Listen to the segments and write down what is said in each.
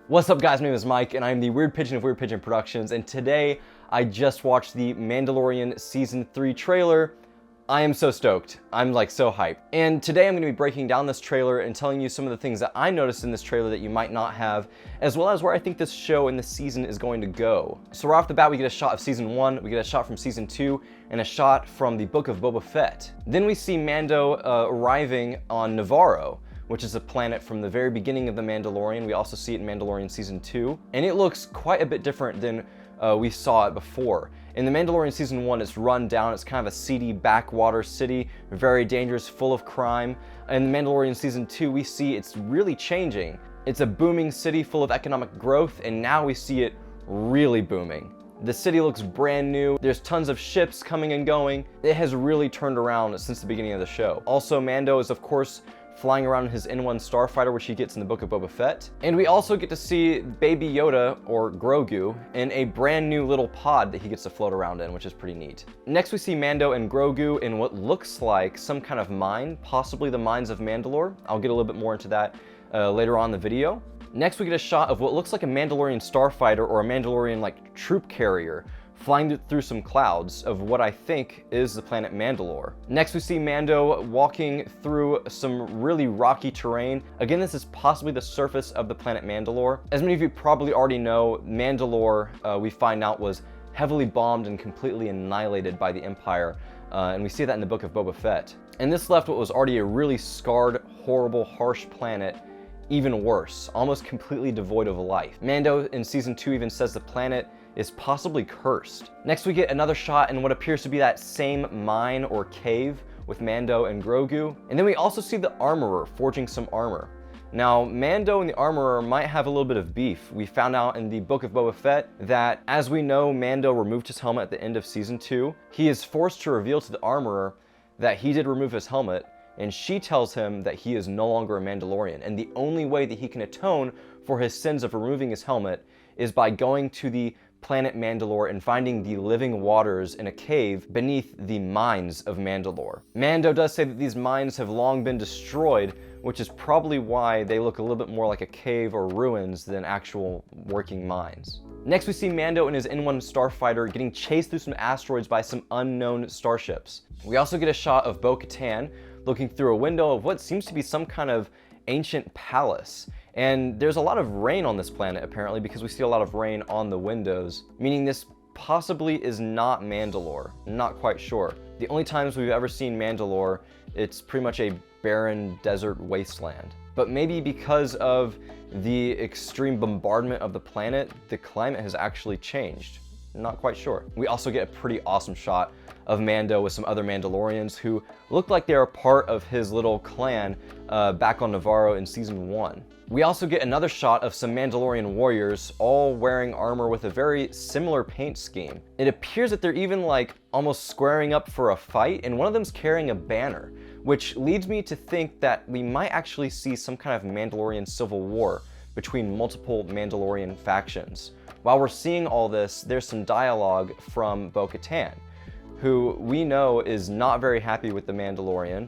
What's up guys, my name is Mike and I'm the Weird Pigeon of Weird Pigeon Productions, and today I just watched the Mandalorian Season 3 trailer. I am so stoked. I'm like so hyped. And today I'm going to be breaking down this trailer and telling you some of the things that I noticed in this trailer that you might not have, as well as where I think this show and this season is going to go. So right off the bat we get a shot of Season 1, we get a shot from Season 2, and a shot from the Book of Boba Fett. Then we see Mando arriving on Nevarrow, which is a planet from the very beginning of The Mandalorian. We also see it in Mandalorian Season 2, and it looks quite a bit different than we saw it before. In The Mandalorian Season 1, it's run down, it's kind of a seedy backwater city, very dangerous, full of crime. In The Mandalorian Season 2, we see it's really changing. It's a booming city full of economic growth, and now we see it really booming. The city looks brand new, there's tons of ships coming and going. It has really turned around since the beginning of the show. Also, Mando is of course flying around in his N1 Starfighter, which he gets in the Book of Boba Fett. And we also get to see Baby Yoda, or Grogu, in a brand new little pod that he gets to float around in, which is pretty neat. Next we see Mando and Grogu in what looks like some kind of mine, possibly the mines of Mandalor. I'll get a little bit more into that later on in the video. Next we get a shot of what looks like a Mandalorian Starfighter or a Mandalorian like troop carrier flying through some clouds of what I think is the planet Mandalor. Next we see Mando walking through some really rocky terrain. Again, this is possibly the surface of the planet Mandalor. As many of you probably already know, Mandalor, we find out, was heavily bombed and completely annihilated by the Empire, and we see that in the Book of Boba Fett. And this left what was already a really scarred, horrible, harsh planet even worse, almost completely devoid of life. Mando in Season 2 even says the planet is possibly cursed. Next we get another shot in what appears to be that same mine or cave with Mando and Grogu. And then we also see the armorer forging some armor. Now, Mando and the armorer might have a little bit of beef. We found out in the Book of Boba Fett that, as we know, Mando removed his helmet at the end of Season 2. He is forced to reveal to the armorer that he did remove his helmet, and she tells him that he is no longer a Mandalorian, and the only way that he can atone for his sins of removing his helmet is by going to the planet Mandalor and finding the living waters in a cave beneath the mines of Mandalor. Mando does say that these mines have long been destroyed, which is probably why they look a little bit more like a cave or ruins than actual working mines. Next we see Mando in his N1 Starfighter getting chased through some asteroids by some unknown starships. We also get a shot of Bo-Katan looking through a window of what seems to be some kind of ancient palace. And there's a lot of rain on this planet apparently, because we see a lot of rain on the windows, meaning this possibly is not Mandalore. I'm not quite sure. The only times we've ever seen Mandalore, it's pretty much a barren desert wasteland. But maybe because of the extreme bombardment of the planet, the climate has actually changed. Not quite sure. We also get a pretty awesome shot of Mando with some other Mandalorians who look like they're a part of his little clan back on Nevarrow in Season 1. We also get another shot of some Mandalorian warriors all wearing armor with a very similar paint scheme. It appears that they're even like almost squaring up for a fight, and one of them's carrying a banner, which leads me to think that we might actually see some kind of Mandalorian civil war between multiple Mandalorian factions. While we're seeing all this, there's some dialogue from Bo-Katan, who we know is not very happy with the Mandalorian.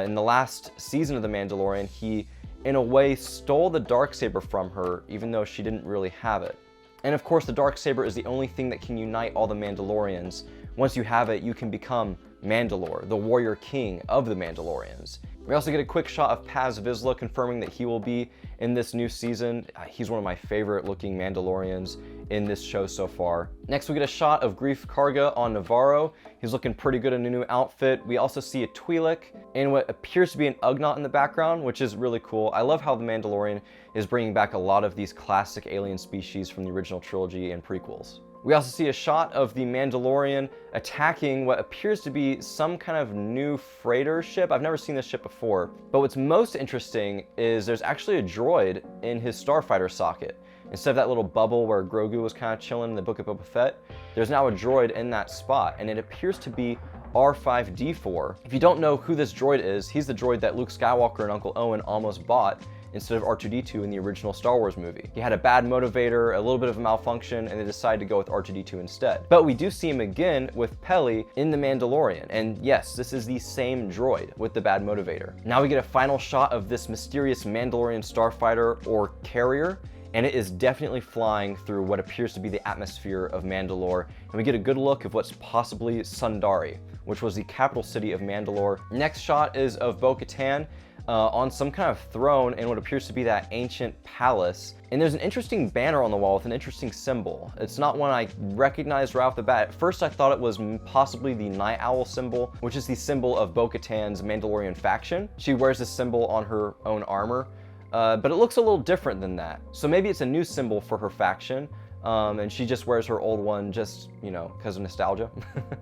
In the last season of The Mandalorian, he in a way stole the Darksaber from her, even though she didn't really have it. And of course the Darksaber is the only thing that can unite all the Mandalorians. Once you have it, you can become Mandalor, the warrior king of the Mandalorians. We also get a quick shot of Vizsla confirming that he will be in this new season. He's one of my favorite looking Mandalorians in this show so far. Next we get a shot of Greef Karga on Nevarrow. He's looking pretty good in a new outfit. We also see a Twi'lek and what appears to be an Ugnaught in the background, which is really cool. I love how The Mandalorian is bringing back a lot of these classic alien species from the original trilogy and prequels. We also see a shot of the Mandalorian attacking what appears to be some kind of new freighter ship. I've never seen this ship before, but what's most interesting is there's actually a droid in his starfighter socket. Instead of that little bubble where Grogu was kind of chilling in the Book of Boba Fett, there's now a droid in that spot, and it appears to be R5-D4. If you don't know who this droid is, he's the droid that Luke Skywalker and Uncle Owen almost bought instead of R2-D2 in the original Star Wars movie. He had a bad motivator, a little bit of a malfunction, and they decided to go with R2-D2 instead. But we do see him again with Peli in The Mandalorian, and yes, this is the same droid with the bad motivator. Now we get a final shot of this mysterious Mandalorian starfighter or carrier, and it is definitely flying through what appears to be the atmosphere of Mandalore, and we get a good look of what's possibly Sundari, which was the capital city of Mandalore. Next shot is of Bo-Katan on some kind of throne in what appears to be that ancient palace. And there's an interesting banner on the wall with an interesting symbol. It's not one I recognized right off the bat. At first I thought it was possibly the Night Owl symbol, which is the symbol of Bo-Katan's Mandalorian faction. She wears this symbol on her own armor, but it looks a little different than that. So maybe it's a new symbol for her faction, and she just wears her old one just, you know, because of nostalgia.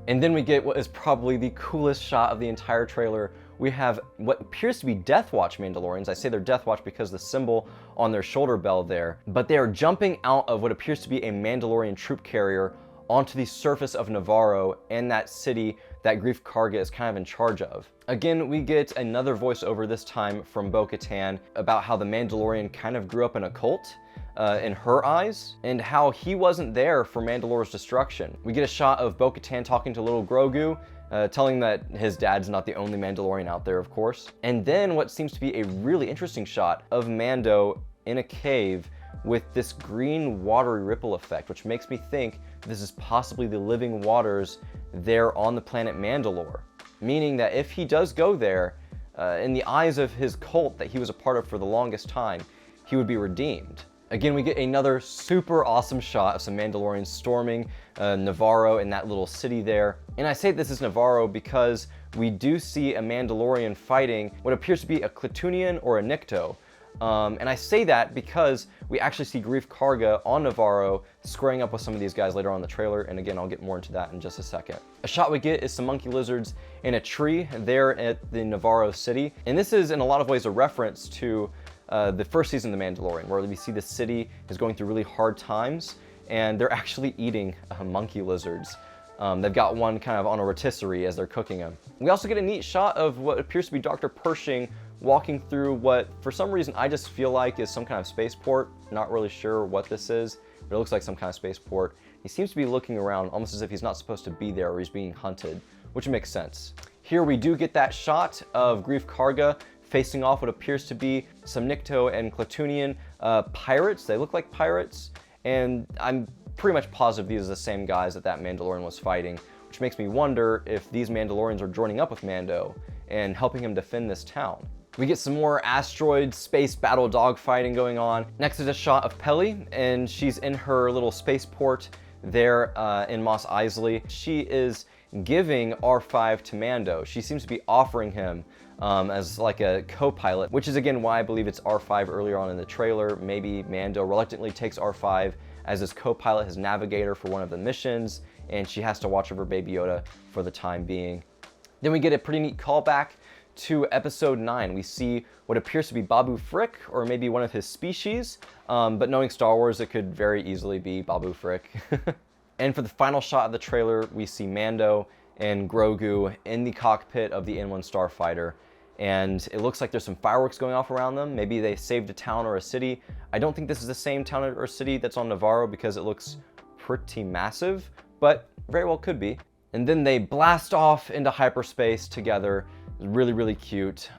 And then we get what is probably the coolest shot of the entire trailer. We have what appears to be Death Watch Mandalorians. I say they're Death Watch because the symbol on their shoulder bell there, but they are jumping out of what appears to be a Mandalorian troop carrier onto the surface of Nevarrow and that city that Greef Karga is kind of in charge of. Again, we get another voiceover, this time from Bo-Katan, about how the Mandalorian kind of grew up in a cult in her eyes, and how he wasn't there for Mandalore's destruction. We get a shot of Bo-Katan talking to little Grogu, telling that his dad's not the only Mandalorian out there, of course. And then what seems to be a really interesting shot of Mando in a cave with this green watery ripple effect, which makes me think this is possibly the living waters there on the planet Mandalore. Meaning that if he does go there, in the eyes of his cult that he was a part of for the longest time, he would be redeemed. Again, we get another super awesome shot of some Mandalorians storming Nevarrow and that little city there. And I say this is Nevarrow because we do see a Mandalorian fighting what appears to be a Klatooinian or a Nikto. And I say that because we actually see Greef Karga on Nevarrow squaring up with some of these guys later on in the trailer, and again, I'll get more into that in just a second. A shot we get is some monkey lizards in a tree there at the Nevarrow city, and this is in a lot of ways a reference to the first season of The Mandalorian, where we see the city is going through really hard times, and they're actually eating monkey lizards. They've got one kind of on a rotisserie as they're cooking them. We also get a neat shot of what appears to be Dr. Pershing walking through what, for some reason, I just feel like is some kind of spaceport. Not really sure what this is, but it looks like some kind of spaceport. He seems to be looking around almost as if he's not supposed to be there or he's being hunted, which makes sense. Here we do get that shot of Greef Karga facing off what appears to be some Nikto and Klatooinian pirates. They look like pirates, and I'm pretty much positive these are the same guys that Mandalorian was fighting, which makes me wonder if these Mandalorians are joining up with Mando and helping him defend this town. We get some more asteroid space battle dogfighting going on. Next is a shot of Peli, and she's in her little spaceport there in Mos Eisley. She is giving R5 to Mando. She seems to be offering him as like a co-pilot, which is again why I believe it's R5 earlier on in the trailer. Maybe Mando reluctantly takes R5 as his co-pilot, his navigator for one of the missions, and she has to watch over Baby Yoda for the time being. Then we get a pretty neat callback to episode 9. We see what appears to be Babu Frick, or maybe one of his species, but knowing Star Wars, it could very easily be Babu Frick. And for the final shot of the trailer, we see Mando and Grogu in the cockpit of the N1 Starfighter, and it looks like there's some fireworks going off around them. Maybe they saved a town or a city. I don't think this is the same town or city that's on Nevarrow because it looks pretty massive, but very well could be. And then they blast off into hyperspace together. Really, really cute.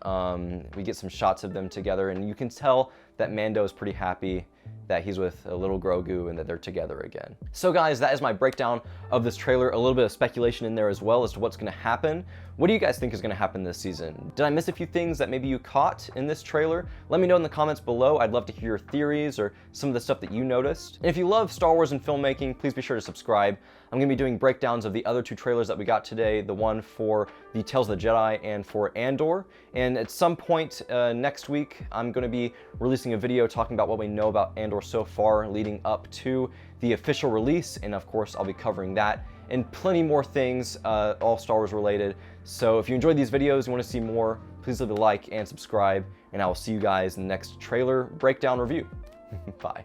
We get some shots of them together, and you can tell that Mando is pretty happy that he's with a little Grogu and that they're together again. So guys, that is my breakdown of this trailer. A little bit of speculation in there as well as to what's going to happen. What do you guys think is going to happen this season? Did I miss a few things that maybe you caught in this trailer? Let me know in the comments below. I'd love to hear your theories or some of the stuff that you noticed. And if you love Star Wars and filmmaking, please be sure to subscribe. I'm going to be doing breakdowns of the other 2 trailers that we got today, the one for the Tales of the Jedi and for Andor. And at some point next week, I'm going to be releasing a video talking about what we know about Andor so far leading up to the official release. And of course, I'll be covering that and plenty more things, all Star Wars related. So if you enjoyed these videos, you want to see more, please leave a like and subscribe, and I will see you guys in the next trailer breakdown review. Bye.